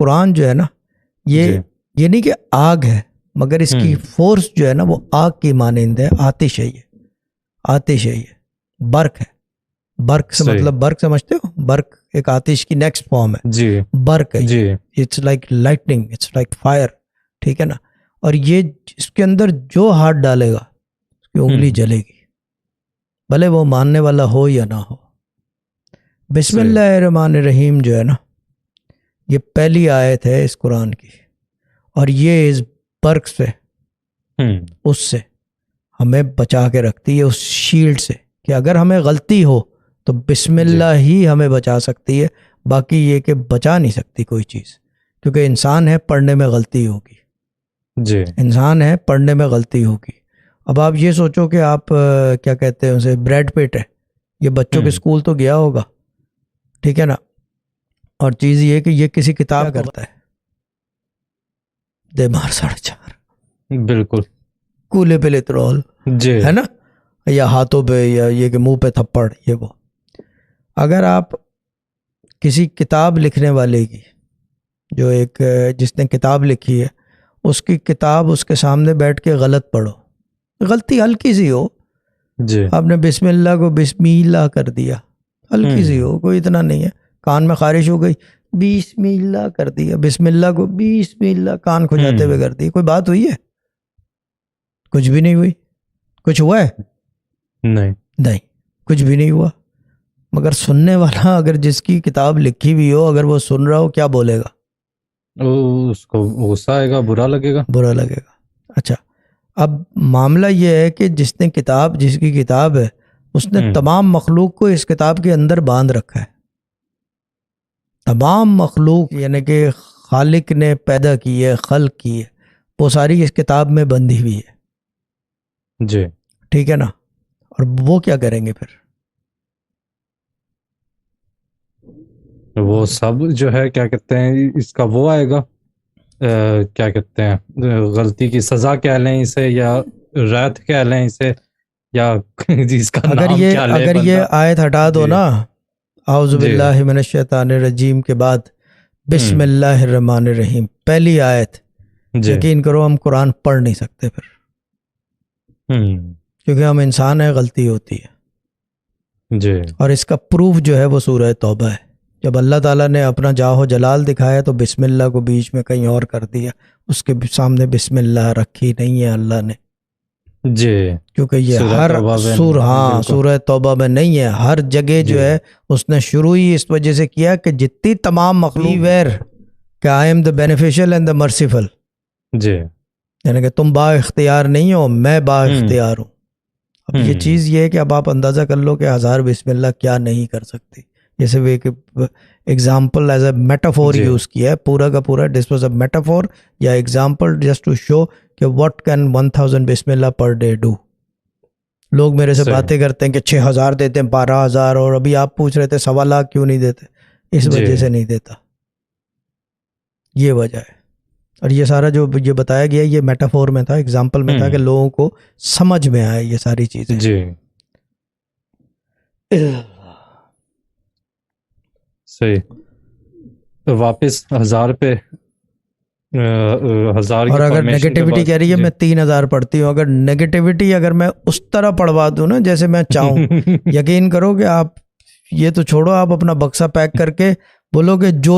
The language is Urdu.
قرآن جو ہے نا یہ نہیں کہ آگ ہے، مگر اس کی فورس جو ہے نا وہ آگ کی مانند ہے، آتش ہے، یہ آتش ہے، یہ برق ہے۔ برق سے مطلب برق سمجھتے ہو؟ برق ایک آتش کی نیکسٹ فارم ہے، برق ہے، it's like lightning, it's like fire, ٹھیک ہے نا۔ اور یہ اس کے اندر جو ہاتھ ڈالے گا اس کی انگلی جلے گی، بھلے وہ ماننے والا ہو یا نہ ہو۔ بسم اللہ الرحمن الرحیم جو ہے نا یہ پہلی آیت ہے اس قرآن کی، اور یہ اس برق سے، اس سے ہمیں بچا کے رکھتی ہے، اس شیلڈ سے، کہ اگر ہمیں غلطی ہو تو بسم اللہ ہی ہمیں بچا سکتی ہے، باقی یہ کہ بچا نہیں سکتی کوئی چیز، کیونکہ انسان ہے، پڑھنے میں غلطی ہوگی، انسان ہے، پڑھنے میں غلطی ہوگی۔ اب آپ یہ سوچو کہ آپ کیا کہتے ہیں اسے، بریڈ پٹ ہے، یہ بچوں کے اسکول تو گیا ہوگا، ٹھیک ہے نا، اور چیز یہ کہ یہ کسی کتاب کرتا ہے، دے مار 4.5 بالکل کولے پہ لترول ہے نا، یا ہاتھوں پہ، یا یہ کہ منہ پہ تھپڑ، یہ وہ۔ اگر آپ کسی کتاب لکھنے والے کی، جو ایک جس نے کتاب لکھی ہے، اس کی کتاب اس کے سامنے بیٹھ کے غلط پڑھو، غلطی ہلکی سی ہو، آپ نے بسم اللہ کو بسم اللہ کر دیا، ہلکی سی ہو، کوئی اتنا نہیں ہے، کان میں خارش ہو گئی، بسم اللہ کر دیا، بسم اللہ کو بسم اللہ کان کھجاتے ہوئے کر دی، کوئی بات ہوئی ہے؟ کچھ بھی نہیں ہوئی۔ کچھ ہوا ہے؟ نہیں، کچھ بھی نہیں ہوا۔ مگر سننے والا اگر جس کی کتاب لکھی ہوئی ہو، اگر وہ سن رہا ہو، کیا بولے گا؟ اس کو غصہ آئے گا، برا لگے گا، برا لگے گا۔ اچھا، اب معاملہ یہ ہے کہ جس نے کتاب، جس کی کتاب ہے، اس نے تمام مخلوق کو اس کتاب کے اندر باندھ رکھا ہے، تمام مخلوق، یعنی کہ خالق نے پیدا کی ہے، خلق کی ہے، وہ ساری اس کتاب میں بندھی ہوئی ہے، ٹھیک ہے نا۔ اور وہ کیا کریں گے پھر؟ وہ سب جو ہے کیا کہتے ہیں، اس کا وہ آئے گا، کیا کہتے ہیں، غلطی کی سزا کہہ لیں اسے، یا رات کہہ لیں اسے، یا اس کا نام کیا لیں۔ اگر یہ آیت ہٹا دو نا، اعوذ باللہ من الشیطان الرجیم کے بعد بسم اللہ الرحمن الرحیم پہلی آیت، یقین کرو ہم قرآن پڑھ نہیں سکتے پھر، کیونکہ ہم انسان ہیں، غلطی ہوتی ہے۔ اور اس کا پروف جو ہے وہ سورہ توبہ ہے، جب اللہ تعالیٰ نے اپنا جاہ و جلال دکھایا تو بسم اللہ کو بیچ میں کہیں اور کر دیا، اس کے سامنے بسم اللہ رکھی نہیں ہے اللہ نے، کیونکہ یہ ہر سورہ توبہ میں نہیں ہے، ہر جگہ جو ہے اس نے شروع ہی اس وجہ سے کیا کہ جتنی تمام مخلوق ویر کہ I am the beneficial and the merciful, یعنی کہ تم با اختیار نہیں ہو، میں با اختیار ہوں۔ اب یہ چیز یہ ہے کہ اب آپ اندازہ کر لو کہ 1000 بسم اللہ کیا نہیں کر سکتی۔ جیسے وہ ایک example as a metaphor use کیا ہے، پورا کا پورا دس واز اے میٹافور یا ایگزامپل جسٹ ٹو شو کہ واٹ کین 1000 بسم اللہ پر ڈے ڈو۔ لوگ میرے سے باتیں کرتے ہیں کہ 6000 دیتے ہیں، 12000، اور ابھی آپ پوچھ رہے تھے 1.25 لاکھ کیوں نہیں دیتے، اس وجہ سے نہیں دیتا، یہ وجہ ہے۔ اور یہ سارا جو یہ بتایا گیا یہ میٹافور میں تھا، ایگزامپل میں تھا، کہ لوگوں کو سمجھ میں آئے یہ ساری چیزیں۔ صحیح، واپس 1000 پہ 1000 اور اگر نیگیٹیوٹی کہہ رہی ہے میں 3000 پڑھتی ہوں، اگر نیگیٹیوٹی اگر میں اس طرح پڑھوا دوں نا جیسے میں چاہوں، یقین کرو کہ آپ یہ تو چھوڑو، آپ اپنا بکسا پیک کر کے بولو کہ جو